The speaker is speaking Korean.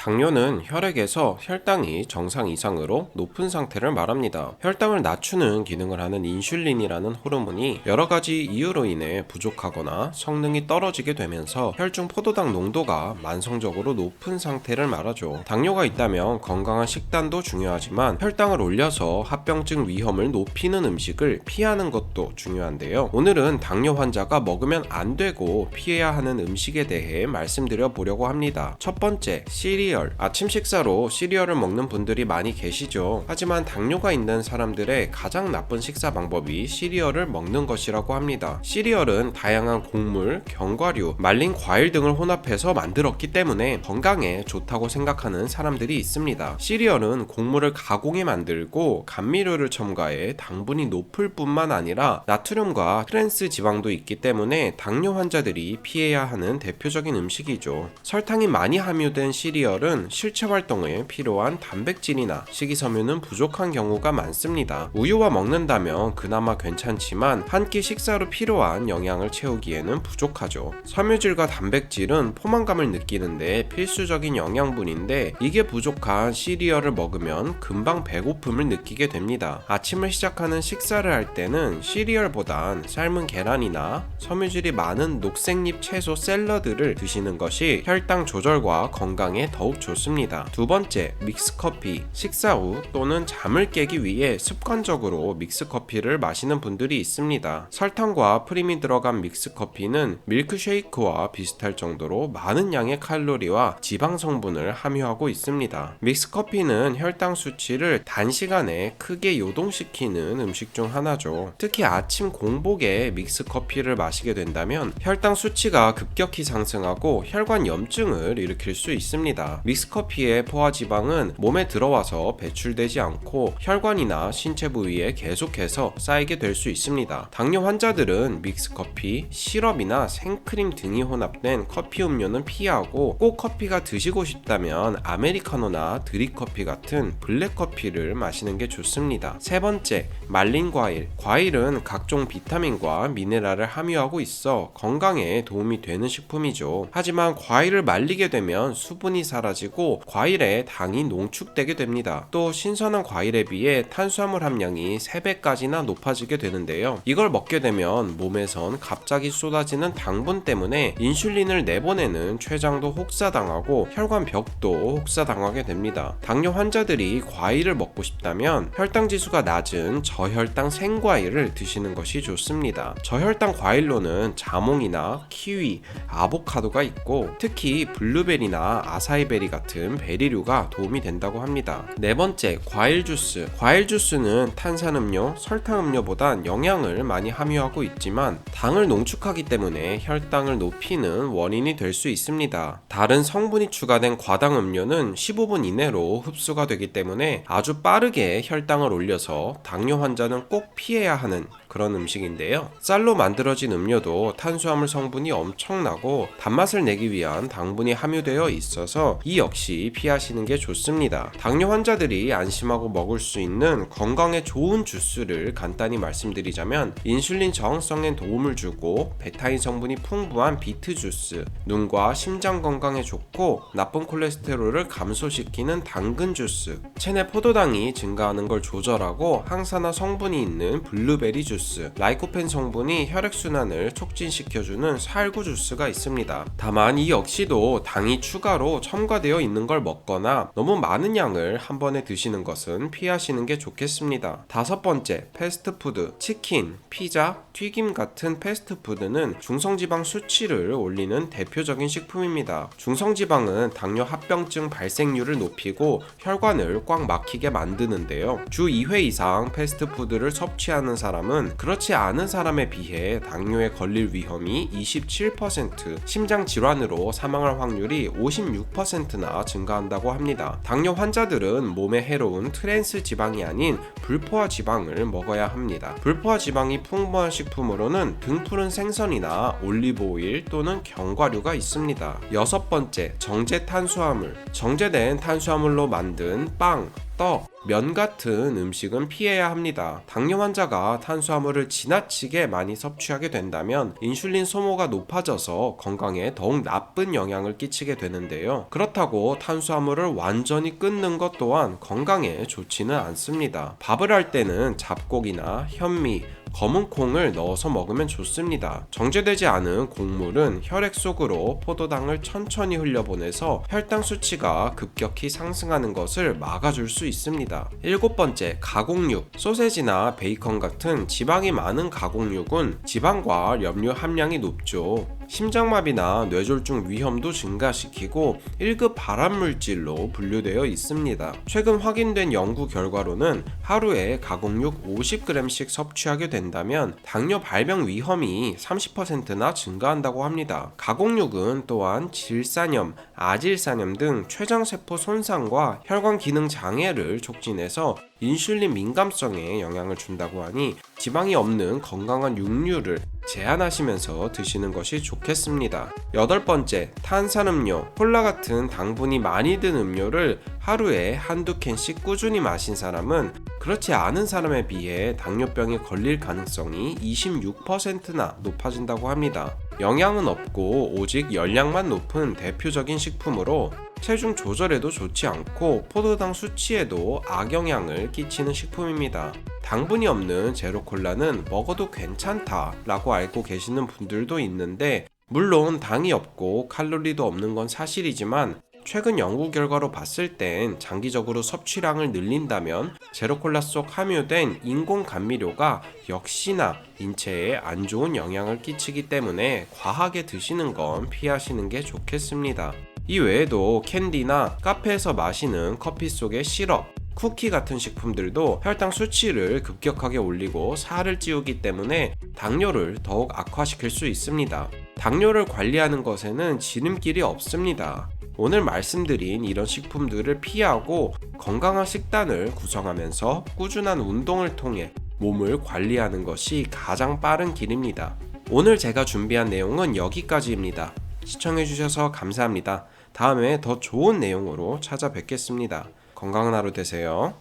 당뇨는 혈액에서 혈당이 정상 이상으로 높은 상태를 말합니다. 혈당을 낮추는 기능을 하는 인슐린이라는 호르몬이 여러 가지 이유로 인해 부족하거나 성능이 떨어지게 되면서 혈중 포도당 농도가 만성적으로 높은 상태를 말하죠. 당뇨가 있다면 건강한 식단도 중요하지만 혈당을 올려서 합병증 위험을 높이는 음식을 피하는 것도 중요한데요. 오늘은 당뇨 환자가 먹으면 안 되고 피해야 하는 음식에 대해 말씀드려 보려고 합니다. 첫 번째, 시리얼. 아침 식사로 시리얼을 먹는 분들이 많이 계시죠. 하지만 당뇨가 있는 사람들의 가장 나쁜 식사 방법이 시리얼을 먹는 것이라고 합니다. 시리얼은 다양한 곡물, 견과류, 말린 과일 등을 혼합해서 만들었기 때문에 건강에 좋다고 생각하는 사람들이 있습니다. 시리얼은 곡물을 가공해 만들고 감미료를 첨가해 당분이 높을 뿐만 아니라 나트륨과 트랜스 지방도 있기 때문에 당뇨 환자들이 피해야 하는 대표적인 음식이죠. 설탕이 많이 함유된 시리얼은 실체 활동에 필요한 단백질이나 식이섬유는 부족한 경우가 많습니다. 우유와 먹는다면 그나마 괜찮지만 한 끼 식사로 필요한 영양을 채우기에는 부족하죠. 섬유질과 단백질은 포만감을 느끼는데 필수적인 영양분인데 이게 부족한 시리얼을 먹으면 금방 배고픔을 느끼게 됩니다. 아침을 시작하는 식사를 할 때는 시리얼보단 삶은 계란이나 섬유질이 많은 녹색잎 채소 샐러드를 드시는 것이 혈당 조절과 건강에 더욱 좋습니다. 두 번째, 믹스커피. 식사 후 또는 잠을 깨기 위해 습관적으로 믹스커피를 마시는 분들이 있습니다. 설탕과 프림이 들어간 믹스커피는 밀크쉐이크와 비슷할 정도로 많은 양의 칼로리와 지방 성분을 함유하고 있습니다. 믹스커피는 혈당 수치를 단시간에 크게 요동시키는 음식 중 하나죠. 특히 아침 공복에 믹스커피를 마시게 된다면 혈당 수치가 급격히 상승하고 혈관 염증을 일으킬 수 있습니다. 믹스커피의 포화지방은 몸에 들어와서 배출되지 않고 혈관이나 신체 부위에 계속해서 쌓이게 될 수 있습니다. 당뇨 환자들은 믹스커피, 시럽이나 생크림 등이 혼합된 커피 음료는 피하고 꼭 커피가 드시고 싶다면 아메리카노나 드립커피 같은 블랙커피를 마시는 게 좋습니다. 세 번째, 말린 과일. 과일은 각종 비타민과 미네랄을 함유하고 있어 건강에 도움이 되는 식품이죠. 하지만 과일을 말리게 되면 수분이 사라지고 과일에 당이 농축되게 됩니다. 또 신선한 과일에 비해 탄수화물 함량이 3배까지나 높아지게 되는데요. 이걸 먹게 되면 몸에선 갑자기 쏟아지는 당분 때문에 인슐린을 내보내는 췌장도 혹사당하고 혈관 벽도 혹사당하게 됩니다. 당뇨 환자들이 과일을 먹고 싶다면 혈당 지수가 낮은 저혈당 생과일을 드시는 것이 좋습니다. 저혈당 과일로는 자몽이나 키위, 아보카도가 있고 특히 블루베리나 아사이베리 같은 베리류가 도움이 된다고 합니다. 네 번째, 과일 주스. 과일 주스는 탄산음료, 설탕음료보단 영양을 많이 함유하고 있지만 당을 농축하기 때문에 혈당을 높이는 원인이 될 수 있습니다. 다른 성분이 추가된 과당 음료는 15분 이내로 흡수가 되기 때문에 아주 빠르게 혈당을 올려서 당뇨 환자는 꼭 피해야 하는 그런 음식인데요. 쌀로 만들어진 음료도 탄수화물 성분이 엄청나고 단맛을 내기 위한 당분이 함유되어 있어서 이 역시 피하시는 게 좋습니다. 당뇨 환자들이 안심하고 먹을 수 있는 건강에 좋은 주스를 간단히 말씀드리자면 인슐린 저항성에 도움을 주고 베타인 성분이 풍부한 비트 주스, 눈과 심장 건강에 좋고 나쁜 콜레스테롤을 감소시키는 당근 주스, 체내 포도당이 증가하는 걸 조절하고 항산화 성분이 있는 블루베리 주스, 라이코펜 성분이 혈액순환을 촉진시켜주는 살구 주스가 있습니다. 다만 이 역시도 당이 추가로 첨가되어 있는 걸 먹거나 너무 많은 양을 한 번에 드시는 것은 피하시는 게 좋겠습니다. 다섯 번째, 패스트푸드. 치킨, 피자, 튀김 같은 패스트푸드는 중성지방 수치를 올리는 대표적인 식품입니다. 중성지방은 당뇨 합병증 발생률을 높이고 혈관을 꽉 막히게 만드는데요. 주 2회 이상 패스트푸드를 섭취하는 사람은 그렇지 않은 사람에 비해 당뇨에 걸릴 위험이 27%, 심장 질환으로 사망할 확률이 56%나 증가한다고 합니다. 당뇨 환자들은 몸에 해로운 트랜스 지방이 아닌 불포화 지방을 먹어야 합니다. 불포화 지방이 풍부한 식품으로는 등푸른 생선이나 올리브 오일 또는 견과류가 있습니다. 여섯 번째, 정제 탄수화물. 정제된 탄수화물로 만든 빵, 떡, 면 같은 음식은 피해야 합니다. 당뇨 환자가 탄수화물을 지나치게 많이 섭취하게 된다면 인슐린 소모가 높아져서 건강에 더욱 나쁜 영향을 끼치게 되는데요. 그렇다고 탄수화물을 완전히 끊는 것 또한 건강에 좋지는 않습니다. 밥을 할 때는 잡곡이나 현미, 검은 콩을 넣어서 먹으면 좋습니다. 정제되지 않은 곡물은 혈액 속으로 포도당을 천천히 흘려보내서 혈당 수치가 급격히 상승하는 것을 막아줄 수 있습니다. 7번째, 가공육. 소세지나 베이컨 같은 지방이 많은 가공육은 지방과 염료 함량이 높죠. 심장마비나 뇌졸중 위험도 증가시키고 1급 발암물질로 분류되어 있습니다. 최근 확인된 연구 결과로는 하루에 가공육 50g씩 섭취하게 된다면 당뇨 발병 위험이 30%나 증가한다고 합니다. 가공육은 또한 질산염, 아질산염 등 췌장세포 손상과 혈관 기능 장애를 촉진해서 인슐린 민감성에 영향을 준다고 하니 지방이 없는 건강한 육류를 제한하시면서 드시는 것이 좋겠습니다. 8번째, 탄산음료. 콜라 같은 당분이 많이 든 음료를 하루에 한두 캔씩 꾸준히 마신 사람은 그렇지 않은 사람에 비해 당뇨병에 걸릴 가능성이 26%나 높아진다고 합니다. 영양은 없고 오직 열량만 높은 대표적인 식품으로 체중 조절에도 좋지 않고 포도당 수치에도 악영향을 끼치는 식품입니다. 당분이 없는 제로콜라는 먹어도 괜찮다라고 알고 계시는 분들도 있는데, 물론 당이 없고 칼로리도 없는 건 사실이지만 최근 연구 결과로 봤을 땐 장기적으로 섭취량을 늘린다면 제로콜라 속 함유된 인공 감미료가 역시나 인체에 안 좋은 영향을 끼치기 때문에 과하게 드시는 건 피하시는 게 좋겠습니다. 이 외에도 캔디나 카페에서 마시는 커피 속의 시럽, 쿠키 같은 식품들도 혈당 수치를 급격하게 올리고 살을 찌우기 때문에 당뇨를 더욱 악화시킬 수 있습니다. 당뇨를 관리하는 것에는 지름길이 없습니다. 오늘 말씀드린 이런 식품들을 피하고 건강한 식단을 구성하면서 꾸준한 운동을 통해 몸을 관리하는 것이 가장 빠른 길입니다. 오늘 제가 준비한 내용은 여기까지입니다. 시청해주셔서 감사합니다. 다음에 더 좋은 내용으로 찾아뵙겠습니다. 건강한 하루 되세요.